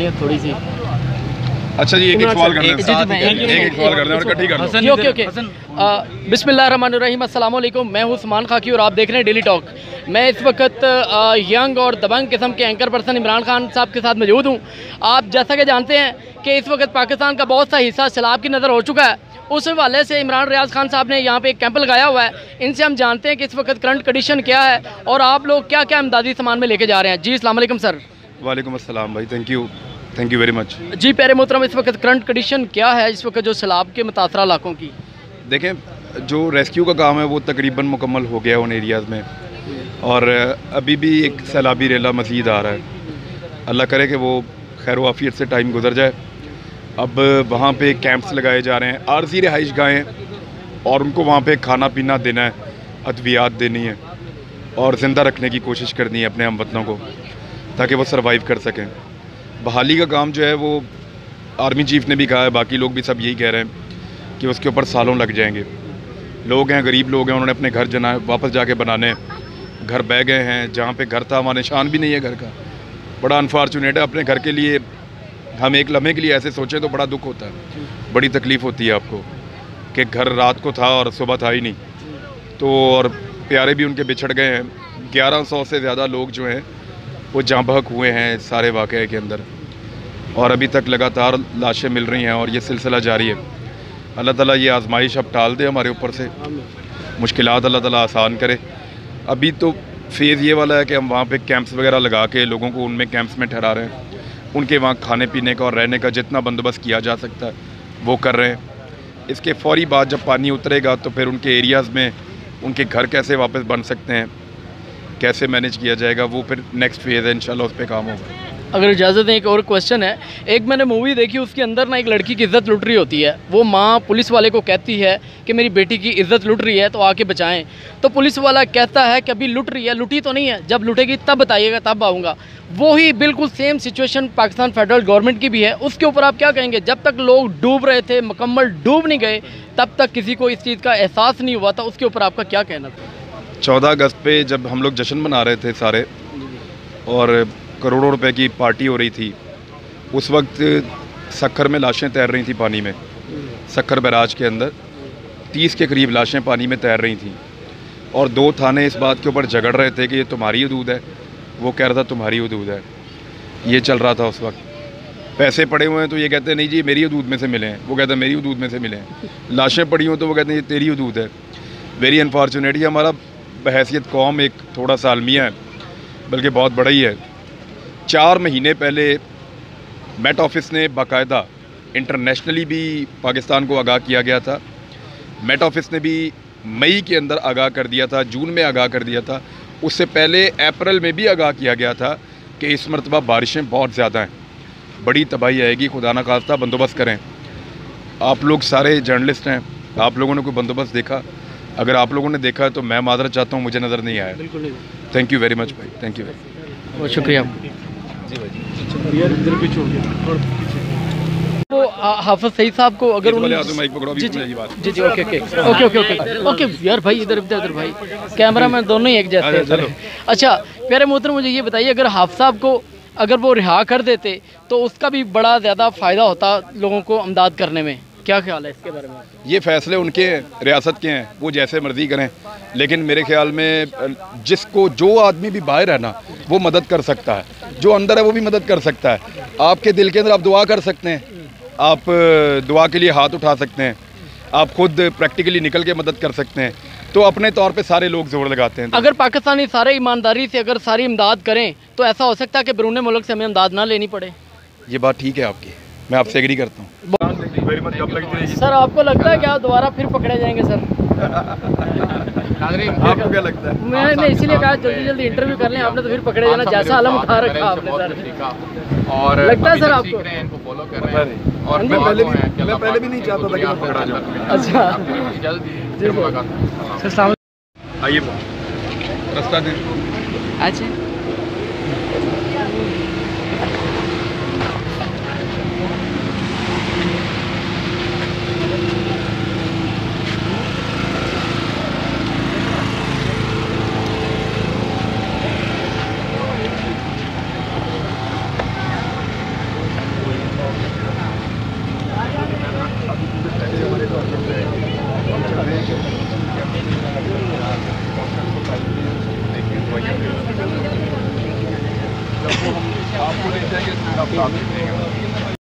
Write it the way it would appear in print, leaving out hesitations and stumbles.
चाहिए थोड़ी सी। अच्छा जी, एक सवाल करना है, एक सवाल करना है और इकट्ठी करना है। ओके। बिस्मिल्लाहिर्रहमानिर्रहीम, अस्सलाम वालेकुम। मैं हूँ उस्मान खाकी और आप देख रहे हैं डेली टॉक। मैं इस वक्त यंग और दबंग किस्म के एंकर पर्सन इमरान खान साहब के साथ मौजूद हूँ। आप जैसा कि जानते हैं कि इस वक्त पाकिस्तान का बहुत सा हिस्सा सैलाब की नज़र हो चुका है। उस हवाले से इमरान रियाज खान साहब ने यहाँ पे एक कैंप लगाया हुआ है। इनसे हम जानते हैं कि इस वक्त करंट कंडीशन क्या है और आप लोग क्या क्या इमदादी सामान में लेके जा रहे हैं। जी अस्सलाम वालेकुम सर। वालेकुम अस्सलाम भाई, थैंक यू वेरी मच। जी प्यारे मोहतरम, इस वक्त करंट कंडीशन क्या है इस वक्त जो सैलाब के मुतासरा इलाकों की? देखें, जो रेस्क्यू का काम है वो तकरीबन मुकम्मल हो गया उन एरियाज़ में, और अभी भी एक सैलाबी रेला मज़ीद आ रहा है। अल्लाह करे कि वो खैर वाफियत से टाइम गुजर जाए। अब वहाँ पे कैंप्स लगाए जा रहे हैं, आरज़ी रिहाइश गाहें, और उनको वहाँ पे खाना पीना देना है, अद्वियात देनी है और ज़िंदा रखने की कोशिश करनी है अपने हमवतनों को, ताकि वो सर्वाइव कर सकें। बहाली का काम जो है वो आर्मी चीफ़ ने भी कहा है, बाकी लोग भी सब यही कह रहे हैं कि उसके ऊपर सालों लग जाएंगे। लोग हैं, गरीब लोग हैं, उन्होंने अपने घर वापस जाके बनाने, घर बह गए हैं। जहाँ पे घर था वहाँ निशान भी नहीं है घर का। बड़ा अनफॉर्चुनेट है। अपने घर के लिए हम एक लम्हे के लिए ऐसे सोचें तो बड़ा दुख होता है, बड़ी तकलीफ़ होती है आपको कि घर रात को था और सुबह था ही नहीं। तो और प्यारे भी उनके बिछड़ गए हैं। 1100 से ज़्यादा लोग जो हैं वो जाँ बहक हुए हैं सारे वाक़े के अंदर, और अभी तक लगातार लाशें मिल रही हैं और ये सिलसिला जारी है। अल्लाह ताला ये आजमाइश अब टाल दे हमारे ऊपर से, मुश्किलात अल्लाह ताला आसान करे। अभी तो फेज़ ये वाला है कि हम वहाँ पे कैंप्स वगैरह लगा के लोगों को उनमें कैंप्स में ठहरा रहे हैं। उनके वहाँ खाने पीने का और रहने का जितना बंदोबस्त किया जा सकता है वो कर रहे हैं। इसके फ़ौरी बाद जब पानी उतरेगा तो फिर उनके एरियाज़ में उनके घर कैसे वापस बन सकते हैं, कैसे मैनेज किया जाएगा, वो फिर नेक्स्ट फेज़ है, इंशाल्लाह उस पर काम होगा। अगर इजाज़त है, एक और क्वेश्चन है। एक मैंने मूवी देखी, उसके अंदर ना एक लड़की की इज़्ज़त लुट रही होती है। वो माँ पुलिस वाले को कहती है कि मेरी बेटी की इज़्ज़त लुट रही है तो आके बचाएं। तो पुलिस वाला कहता है कि अभी लुट रही है, लुटी तो नहीं है, जब लुटेगी तब बताइएगा, तब आऊँगा। वही बिल्कुल same situation Pakistan federal government की भी है। उसके ऊपर आप क्या कहेंगे? जब तक लोग डूब रहे थे, मुकम्मल डूब नहीं गए, तब तक किसी को इस चीज़ का एहसास नहीं हुआ था। उसके ऊपर आपका क्या कहना था? 14 अगस्त पे जब हम लोग जश्न मना रहे थे सारे और करोड़ों रुपए की पार्टी हो रही थी, उस वक्त सक्खर में लाशें तैर रही थी पानी में। सक्खर बैराज के अंदर 30 के करीब लाशें पानी में तैर रही थीं, और 2 थाने इस बात के ऊपर झगड़ रहे थे कि ये तुम्हारी हदूद है, वो कह रहा था तुम्हारी हदूद है। ये चल रहा था उस वक्त। पैसे पड़े हुए हैं तो ये कहते हैं नहीं जी मेरी हदूद में से मिले हैं, वो कहते हैं मेरी हदूद में से मिले हैं। लाशें पड़ी हुई तो वो कहते हैं ये तेरी हदूद है। Very unfortunate. ये हमारा बहैसियत कौम एक थोड़ा सा अलमिया है, बल्कि बहुत बड़ा ही है। 4 महीने पहले मेट ऑफिस ने बाकायदा इंटरनेशनली भी पाकिस्तान को आगाह किया गया था। मेट ऑफिस ने भी मई के अंदर आगाह कर दिया था, जून में आगाह कर दिया था। उससे पहले अप्रैल में भी आगाह किया गया था कि इस मरतबा बारिशें बहुत ज़्यादा हैं, बड़ी तबाही आएगी, खुदा न खास्ता बंदोबस्त करें। आप लोग सारे जर्नलिस्ट हैं, आप लोगों ने कोई बंदोबस्त देखा? अगर आप लोगों ने देखा है तो मैं माजरत चाहता हूँ, मुझे नज़र नहीं आया। बिल्कुल। थैंक यू वेरी मच भाई, थैंक यू। बहुत शुक्रिया। जी भाई। तो हाफिज सईद साहब को अगर जी जी ओके यार भाई, इधर भाई, कैमरा मैन दोनों ही एक जैसे हैं। अच्छा प्यारे मोहतरम, मुझे ये बताइए, अगर हाफिज साहब को अगर वो रिहा कर देते तो उसका भी बड़ा ज़्यादा फ़ायदा होता लोगों को अमदाद करने में। क्या ख्याल है इसके बारे में? ये फ़ैसले उनके रियासत के हैं, वो जैसे मर्ज़ी करें, लेकिन मेरे ख्याल में जिसको जो आदमी भी बाहर है ना वो मदद कर सकता है, जो अंदर है वो भी मदद कर सकता है। आपके दिल के अंदर आप दुआ कर सकते हैं, आप दुआ के लिए हाथ उठा सकते हैं, आप खुद प्रैक्टिकली निकल के मदद कर सकते हैं। तो अपने तौर पे सारे लोग जोर लगाते हैं। अगर पाकिस्तानी सारे ईमानदारी से अगर सारी इमदाद करें तो ऐसा हो सकता है कि बैरून मुल्क से हमें इमदाद ना लेनी पड़े। ये बात ठीक है आपकी, मैं आपसे एग्री करता हूँ। सर आपको लगता है कि आप दोबारा फिर पकड़े जाएंगे सर? आपको क्या लगता है? मैंने इसीलिए कहा जल्दी जल्दी इंटरव्यू कर लें, आपने तो फिर पकड़े जाना, जैसा आलम उठा रखा आपने सर। और लगता है सर आपको? इनको फॉलो कर रहे हैं, और मैं पहले भी नहीं चाहता था कि मैं पकड़ा जाऊं। अच्छा जल्दी आइए रास्ता दे। अच्छा इसमें रफ्तार देख लेगा।